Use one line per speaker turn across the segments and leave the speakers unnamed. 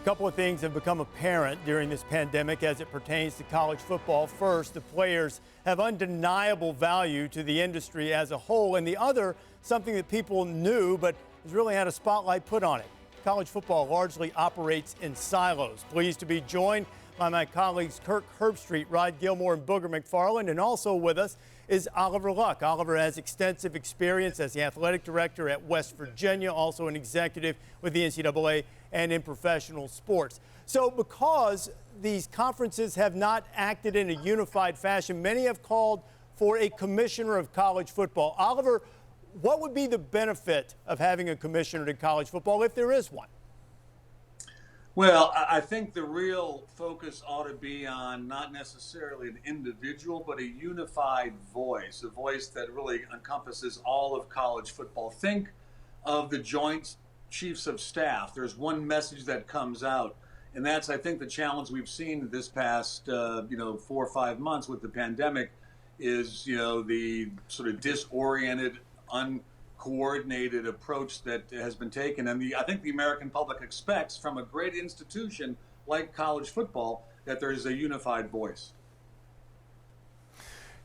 couple of things have become apparent during this pandemic as it pertains to college football. First, the players have undeniable value to the industry as a whole, and the other, something that people knew but has really had a spotlight put on it. College football largely operates in silos. Pleased to be joined by my colleagues Kirk Herbstreit, Rod Gilmore, and Booger McFarland, and also with us is Oliver Luck. Oliver has extensive experience as the athletic director at West Virginia, also an executive with the NCAA and in professional sports. So because these conferences have not acted in a unified fashion, many have called for a commissioner of college football. Oliver, what would be the benefit of having a commissioner to college football if there is one?
Well, I think the real focus ought to be on not necessarily an individual, but a unified voice, a voice that really encompasses all of college football. Think of the Joint Chiefs of Staff. There's one message that comes out, and that's, I think, the challenge we've seen this past, 4 or 5 months with the pandemic is, the sort of disoriented, uncoordinated approach that has been taken. And I think the American public expects from a great institution like college football that there is a unified voice.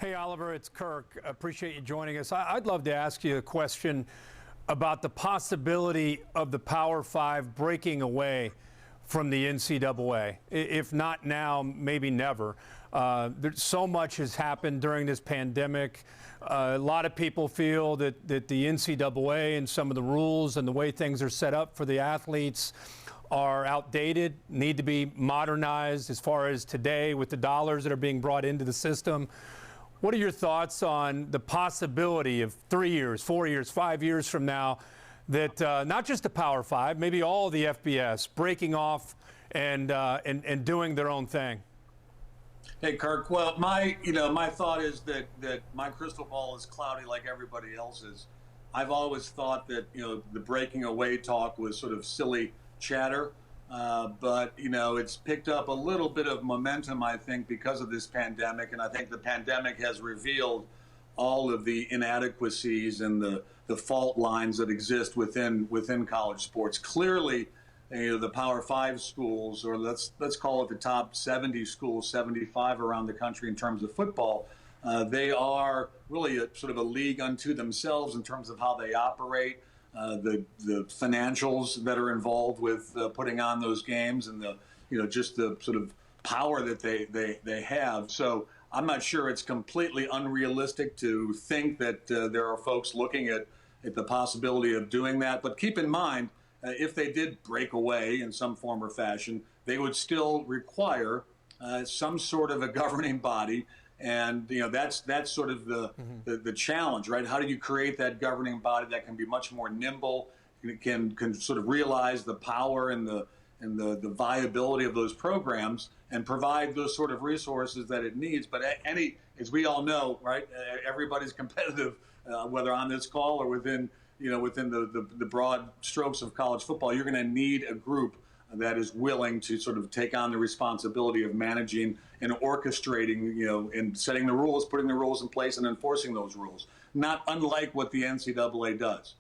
Hey, Oliver, it's Kirk. Appreciate you joining us. I'd love to ask you a question about the possibility of the Power Five breaking away from the NCAA. If not now, maybe never. So much has happened during this pandemic. A lot of people feel that the NCAA and some of the rules and the way things are set up for the athletes are outdated, need to be modernized as far as today with the dollars that are being brought into the system. What are your thoughts on the possibility of 3 years, 4 years, 5 years from now that not just the Power Five, maybe all of the FBS breaking off and doing their own thing?
Hey, Kirk. Well, my thought is that my crystal ball is cloudy like everybody else's. I've always thought that, the breaking away talk was sort of silly chatter. But it's picked up a little bit of momentum, I think, because of this pandemic. And I think the pandemic has revealed all of the inadequacies and the fault lines that exist within college sports. Clearly, the Power Five schools, or let's call it the top 70 schools, 75 around the country in terms of football, they are really sort of a league unto themselves in terms of how they operate. The financials that are involved with putting on those games, and just the sort of power that they have. So I'm not sure it's completely unrealistic to think that there are folks looking at the possibility of doing that. But keep in mind, if they did break away in some form or fashion, they would still require some sort of a governing body. And that's sort of the challenge, right? How do you create that governing body that can be much more nimble, can sort of realize the power and the viability of those programs and provide those sort of resources that it needs? But as we all know, right, everybody's competitive, whether on this call or within the broad strokes of college football. You're going to need a group that is willing to sort of take on the responsibility of managing and orchestrating, and setting the rules, putting the rules in place and enforcing those rules, not unlike what the NCAA does.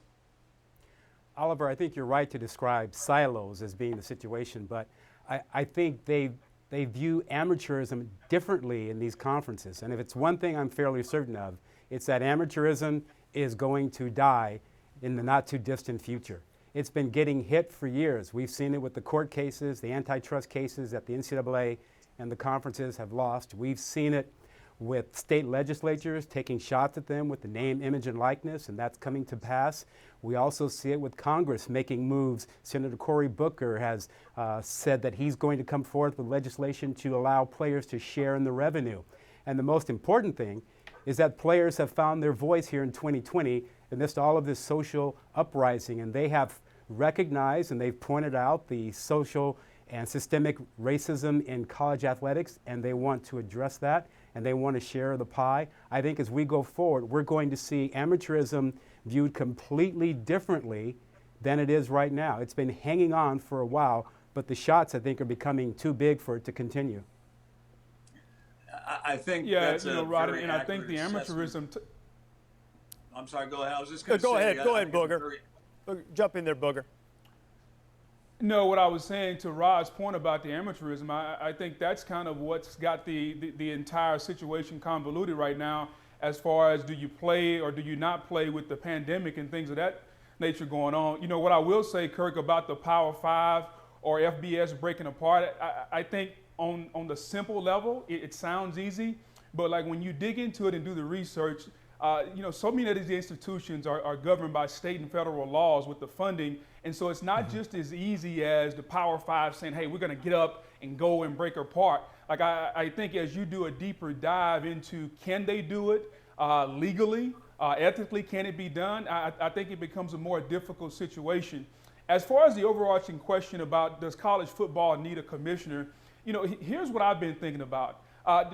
Oliver, I think you're right to describe silos as being the situation, but I think they view amateurism differently in these conferences. And if it's one thing I'm fairly certain of, it's that amateurism is going to die in the not too distant future. It's been getting hit for years. We've seen it with the court cases, the antitrust cases that the NCAA and the conferences have lost. We've seen it with state legislatures taking shots at them with the name, image, and likeness, and that's coming to pass. We also see it with Congress making moves. Senator Cory Booker has said that he's going to come forth with legislation to allow players to share in the revenue. And the most important thing is that players have found their voice here in 2020 amidst all of this social uprising, and they have recognized and they've pointed out the social and systemic racism in college athletics, and they want to address that, and they want to share the pie. I think as we go forward, we're going to see amateurism viewed completely differently than it is right now. It's been hanging on for a while, but the shots, I think, are becoming too big for it to continue.
I think
that's Rod, and I think the amateurism.
I'm sorry. Go ahead. I was just going to
go
say.
Go ahead, Booger. Jump in there, Booger.
No, what I was saying to Rod's point about the amateurism, I think that's kind of what's got the entire situation convoluted right now, as far as do you play or do you not play with the pandemic and things of that nature going on. You know, what I will say, Kirk, about the Power 5 or FBS breaking apart, I think on the simple level, it sounds easy, but like when you dig into it and do the research, you know, so many of these institutions are governed by state and federal laws with the funding. And so it's not just as easy as the Power 5 saying, hey, we're going to get up and go and break apart. Like I think as you do a deeper dive into can they do it legally, ethically, can it be done? I think it becomes a more difficult situation. As far as the overarching question about does college football need a commissioner, you know, here's what I've been thinking about.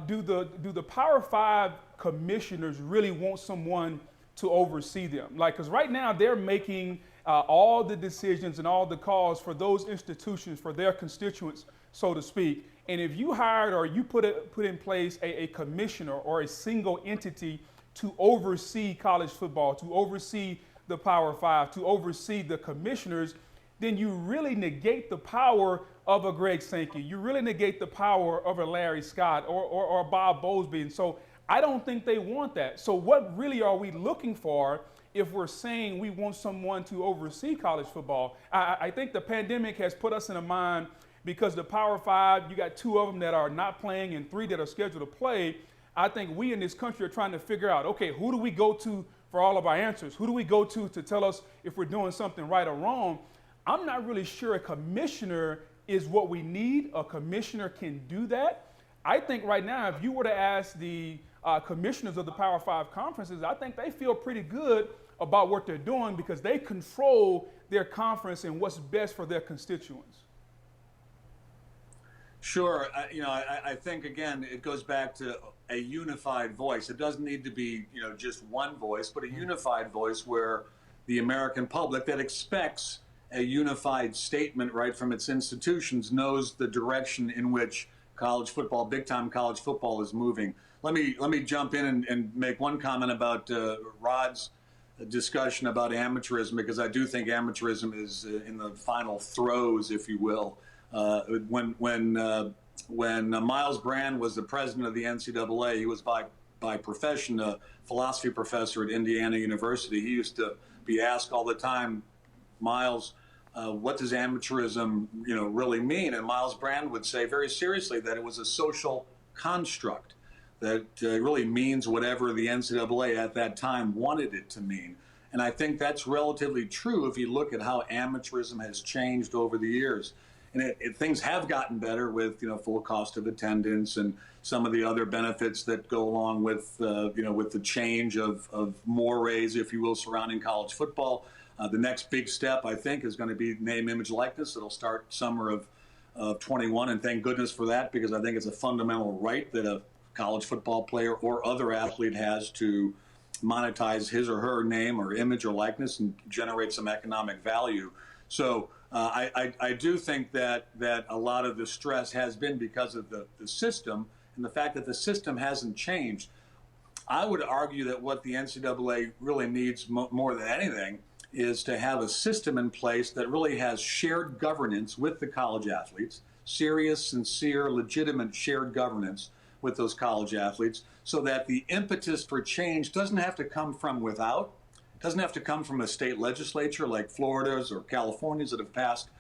Do the Power 5 commissioners really want someone to oversee them? Like, because right now they're making all the decisions and all the calls for those institutions, for their constituents, so to speak. And if you hired or you put in place a commissioner or a single entity to oversee college football, to oversee the Power 5, to oversee the commissioners, then you really negate the power of a Greg Sankey. You really negate the power of a Larry Scott or Bob Bowlesby. And so I don't think they want that. So what really are we looking for if we're saying we want someone to oversee college football? I think the pandemic has put us in a mind, because the Power 5, you got 2 of them that are not playing and 3 that are scheduled to play. I think we in this country are trying to figure out, okay, who do we go to for all of our answers? Who do we go to tell us if we're doing something right or wrong? I'm not really sure a commissioner is what we need. A commissioner can do that. I think right now, if you were to ask the commissioners of the Power 5 conferences, I think they feel pretty good about what they're doing because they control their conference and what's best for their constituents.
Sure. I think, again, it goes back to a unified voice. It doesn't need to be, just one voice, but a unified voice where the American public that expects a unified statement right from its institutions knows the direction in which college football, big-time college football, is moving. Let me jump in and make one comment about Rod's discussion about amateurism, because I do think amateurism is in the final throes, if you will. When Miles Brand was the president of the NCAA, he was by profession a philosophy professor at Indiana University. He used to be asked all the time, Miles, what does amateurism, really mean? And Miles Brand would say very seriously that it was a social construct that really means whatever the NCAA at that time wanted it to mean. And I think that's relatively true if you look at how amateurism has changed over the years. And things have gotten better with, full cost of attendance and some of the other benefits that go along with, with the change of mores, if you will, surrounding college football. The next big step, I think, is going to be name, image, likeness. It'll start summer of 21, and thank goodness for that, because I think it's a fundamental right that a college football player or other athlete has to monetize his or her name or image or likeness and generate some economic value. So I do think that a lot of the stress has been because of the system and the fact that the system hasn't changed. I would argue that what the NCAA really needs more than anything is to have a system in place that really has shared governance with the college athletes, serious, sincere, legitimate shared governance with those college athletes, so that the impetus for change doesn't have to come from without. It doesn't have to come from a state legislature like Florida's or California's that have passed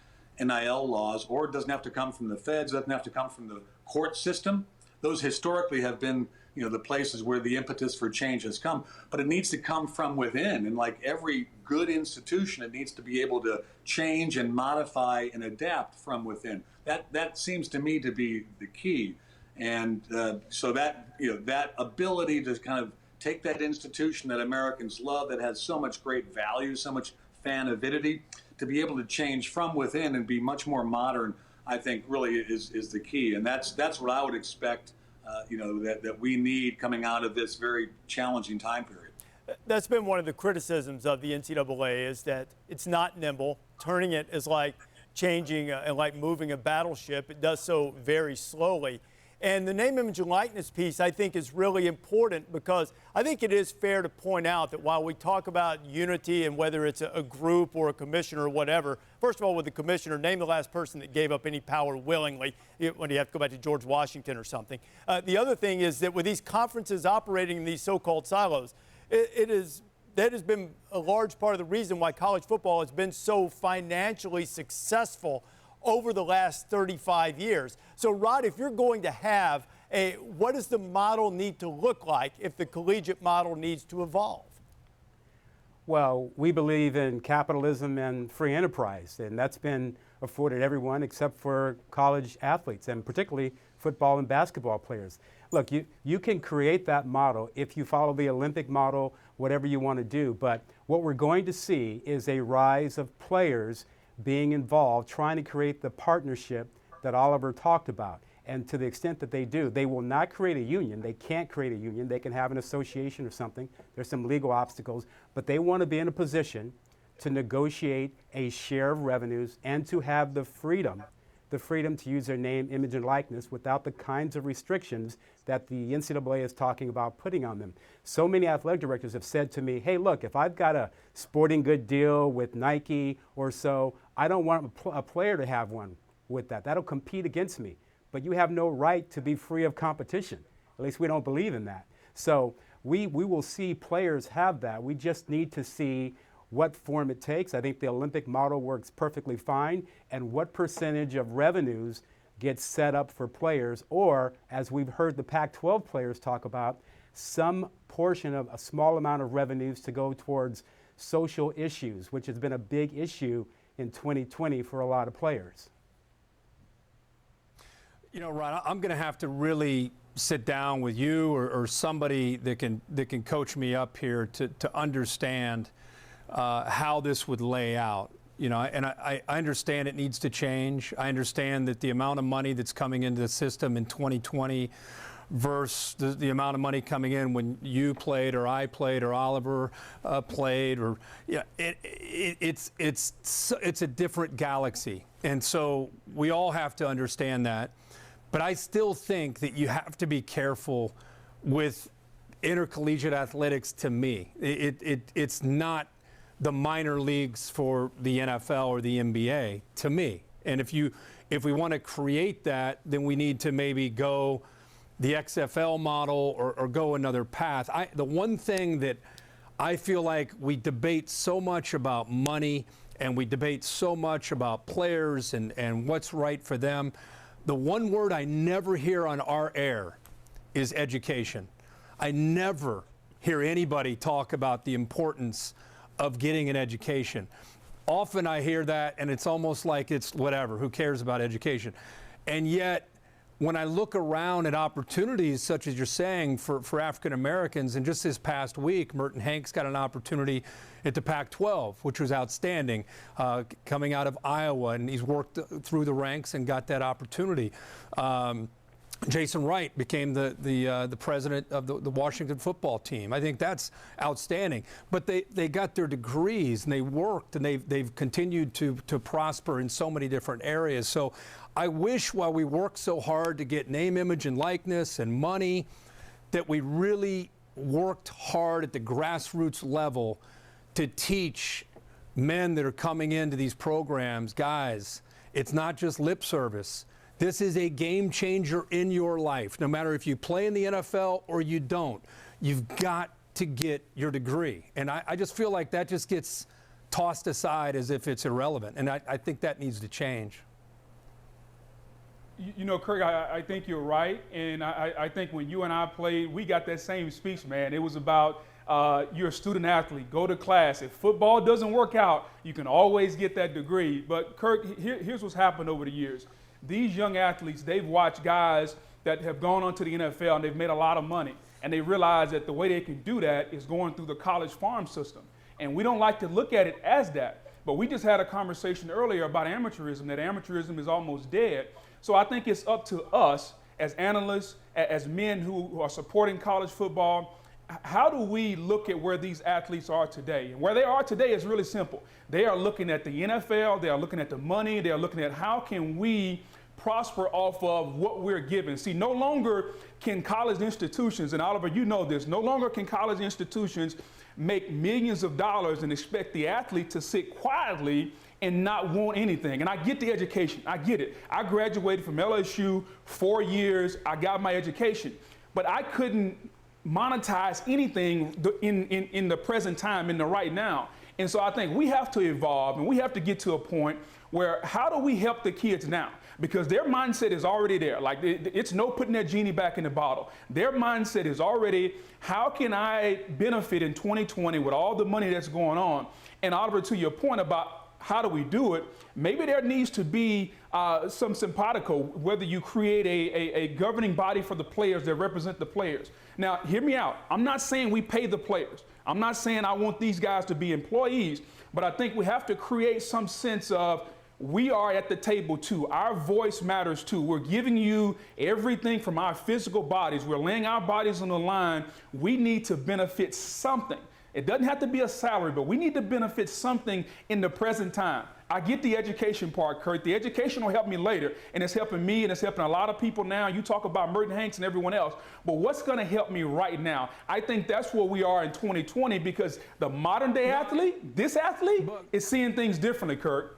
NIL laws, or it doesn't have to come from the feds, it doesn't have to come from the court system. Those historically have been, the places where the impetus for change has come, but it needs to come from within. And like every good institution, it needs to be able to change and modify and adapt from within. That seems to me to be the key. And so that, that ability to kind of take that institution that Americans love, that has so much great value, so much fan avidity, to be able to change from within and be much more modern, I think really is the key. And that's what I would expect, that we need coming out of this very challenging time period.
That's been one of the criticisms of the NCAA, is that it's not nimble. Turning it is like changing and like moving a battleship. It does so very slowly. And the name, image, and likeness piece, I think, is really important because I think it is fair to point out that while we talk about unity and whether it's a group or a commissioner or whatever, first of all, with the commissioner, name the last person that gave up any power willingly when you have to go back to George Washington or something. The other thing is that with these conferences operating in these so-called silos, that has been a large part of the reason why college football has been so financially successful over the last 35 years. So, Rod, if you're going to have what does the model need to look like if the collegiate model needs to evolve?
Well, we believe in capitalism and free enterprise, and that's been afforded everyone except for college athletes, and particularly football and basketball players. Look, you can create that model if you follow the Olympic model, whatever you want to do, but what we're going to see is a rise of players being involved, trying to create the partnership that Oliver talked about. And to the extent that they do, they will not create a union. They can't create a union. They can have an association or something. There's some legal obstacles, but they want to be in a position to negotiate a share of revenues and to have the freedom to use their name, image, and likeness without the kinds of restrictions that the NCAA is talking about putting on them. So many athletic directors have said to me, hey, look, if I've got a sporting good deal with Nike or so, I don't want a player to have one with that. That'll compete against me. But you have no right to be free of competition. At least we don't believe in that. So we will see players have that. We just need to see what form it takes. I think the Olympic model works perfectly fine, and what percentage of revenues gets set up for players, or as we've heard the Pac-12 players talk about, some portion of a small amount of revenues to go towards social issues, which has been a big issue in 2020 for a lot of players.
You know, Ron, I'm going to have to really sit down with you or somebody that can coach me up here to understand how this would lay out. You know, and I understand it needs to change. I understand that the amount of money that's coming into the system in 2020 versus the amount of money coming in when you played or I played or Oliver played, or it's a different galaxy. And so we all have to understand that. But I still think that you have to be careful with intercollegiate athletics. To me, it's not the minor leagues for the NFL or the NBA, to me. And if we want to create that, then we need to maybe go the XFL model or go another path. The one thing that I feel like we debate so much about money, and we debate so much about players and what's right for them, the one word I never hear on our air is education. I never hear anybody talk about the importance of getting an education. Often I hear that, and it's almost like it's whatever, who cares about education? And yet, when I look around at opportunities, such as you're saying, for African Americans, and just this past week, Merton Hanks got an opportunity at the Pac-12, which was outstanding, coming out of Iowa, and he's worked through the ranks and got that opportunity. Jason Wright became the president of the Washington football team. I think that's outstanding. But they got their degrees, and they worked, and they've continued to prosper in so many different areas. So I wish, while we work so hard to get name, image, and likeness and money, that we really worked hard at the grassroots level to teach men that are coming into these programs, guys, it's not just lip service. This is a game changer in your life. No matter if you play in the NFL or you don't, you've got to get your degree. And I just feel like that just gets tossed aside as if it's irrelevant. And I think that needs to change.
You know, Kirk, I think you're right. And I think when you and I played, we got that same speech, man. It was about you're a student athlete, go to class. If football doesn't work out, you can always get that degree. But Kirk, here's what's happened over the years. These young athletes, they've watched guys that have gone on to the NFL and they've made a lot of money. And they realize that the way they can do that is going through the college farm system. And we don't like to look at it as that. But we just had a conversation earlier about amateurism, that amateurism is almost dead. So I think it's up to us as analysts, as men who are supporting college football. How do we look at where these athletes are today? And where they are today is really simple. They are looking at the NFL, they are looking at the money, they are looking at how can we prosper off of what we're given. See, no longer can college institutions, and Oliver, you know this, no longer can college institutions make millions of dollars and expect the athlete to sit quietly and not want anything. And I get the education, I get it. I graduated from LSU, 4 years, I got my education, but I couldn't monetize anything in the present time, in the right now. And so I think we have to evolve, and we have to get to a point where how do we help the kids now? Because their mindset is already there. Like, it's no putting that genie back in the bottle. Their mindset is already, how can I benefit in 2020 with all the money that's going on? And Oliver, to your point about how do we do it, maybe there needs to be some simpatico, whether you create a governing body for the players that represent the players. Now, hear me out. I'm not saying we pay the players. I'm not saying I want these guys to be employees, but I think we have to create some sense of we are at the table too. Our voice matters too. We're giving you everything from our physical bodies. We're laying our bodies on the line. We need to benefit something. It doesn't have to be a salary, but we need to benefit something in the present time. I get the education part, Kurt. The education will help me later, and it's helping me, and it's helping a lot of people now. You talk about Merton Hanks and everyone else, but what's going to help me right now? I think that's where we are in 2020, because the modern day athlete, this athlete, is seeing things differently, Kurt.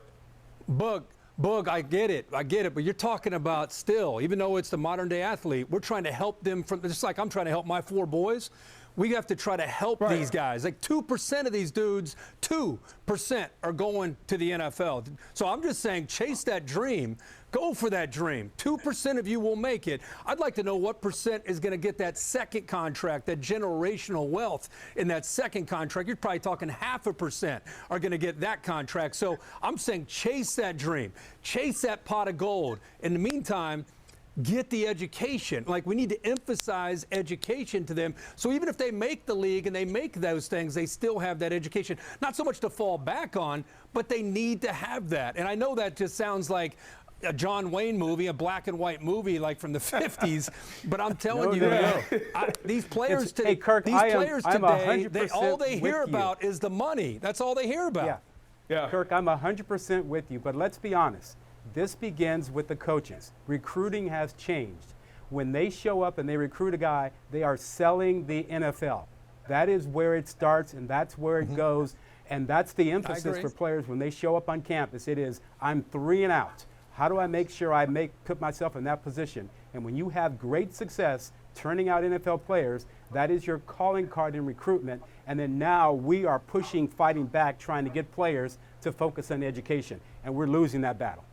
Boog, I get it, but you're talking about still, even though it's the modern day athlete, we're trying to help them from, just like I'm trying to help my 4 boys. We have to try to help these guys. Like 2% of these dudes, 2% are going to the NFL. So I'm just saying, chase that dream. Go for that dream. 2% of you will make it. I'd like to know what percent is going to get that second contract, that generational wealth in that second contract. You're probably talking 0.5% are going to get that contract. So I'm saying chase that dream. Chase that pot of gold. In the meantime, get the education. Like, we need to emphasize education to them. So even if they make the league and they make those things, they still have that education. Not so much to fall back on, but they need to have that. And I know that just sounds like a John Wayne movie, a black and white movie like from the 50s, but I'm telling these players today, all they hear about is the money. That's all they hear about.
Yeah. Kirk, I'm 100% with you, but let's be honest. This begins with the coaches. Recruiting has changed. When they show up and they recruit a guy, they are selling the NFL. That is where it starts, and that's where it goes, and that's the emphasis for players when they show up on campus. It is, I'm 3 and out. How do I make sure I put myself in that position? And when you have great success turning out NFL players, that is your calling card in recruitment. And then now we are pushing, fighting back, trying to get players to focus on education, and we're losing that battle.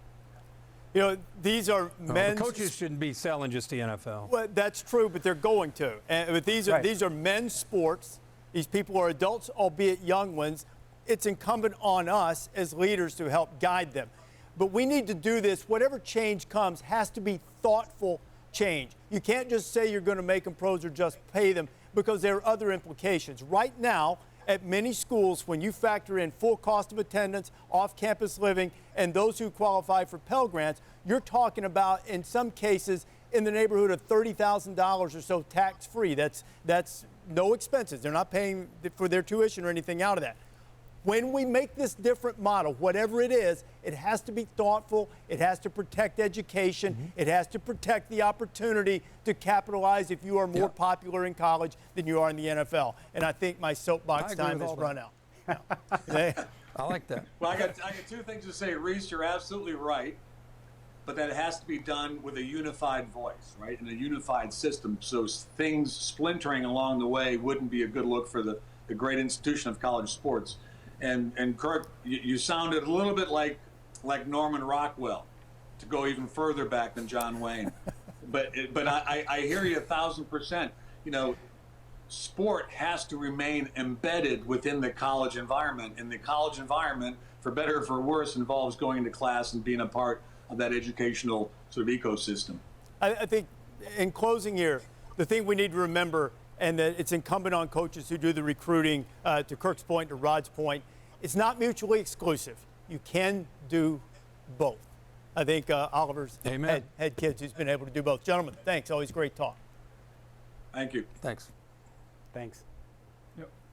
You know, these are men's.
The coaches shouldn't be selling just the NFL.
Well, that's true, but they're going to. But these are men's sports. These people are adults, albeit young ones. It's incumbent on us as leaders to help guide them. But we need to do this. Whatever change comes has to be thoughtful change. You can't just say you're going to make them pros or just pay them, because there are other implications. Right now, at many schools, when you factor in full cost of attendance, off-campus living, and those who qualify for Pell Grants, you're talking about, in some cases, in the neighborhood of $30,000 or so tax-free. That's no expenses. They're not paying for their tuition or anything out of that. When we make this different model, whatever it is, it has to be thoughtful. It has to protect education. It has to protect the opportunity to capitalize if you are more popular in college than you are in the NFL. And I think my soapbox time has run out.
I like that.
Well, I got 2 things to say. Rece, you're absolutely right. But that has to be done with a unified voice, right, and a unified system. So things splintering along the way wouldn't be a good look for the great institution of college sports. And Kirk, you sounded a little bit like Norman Rockwell, to go even further back than John Wayne. but I hear you 1,000%. You know, sport has to remain embedded within the college environment, and the college environment, for better or for worse, involves going to class and being a part of that educational sort of ecosystem. I
think, in closing here, the thing we need to remember, and that it's incumbent on coaches who do the recruiting, to Kirk's point, to Rod's point, it's not mutually exclusive. You can do both. I think Oliver's had kids who's been able to do both. Gentlemen, thanks. Always great talk.
Thank you.
Thanks.
Thanks.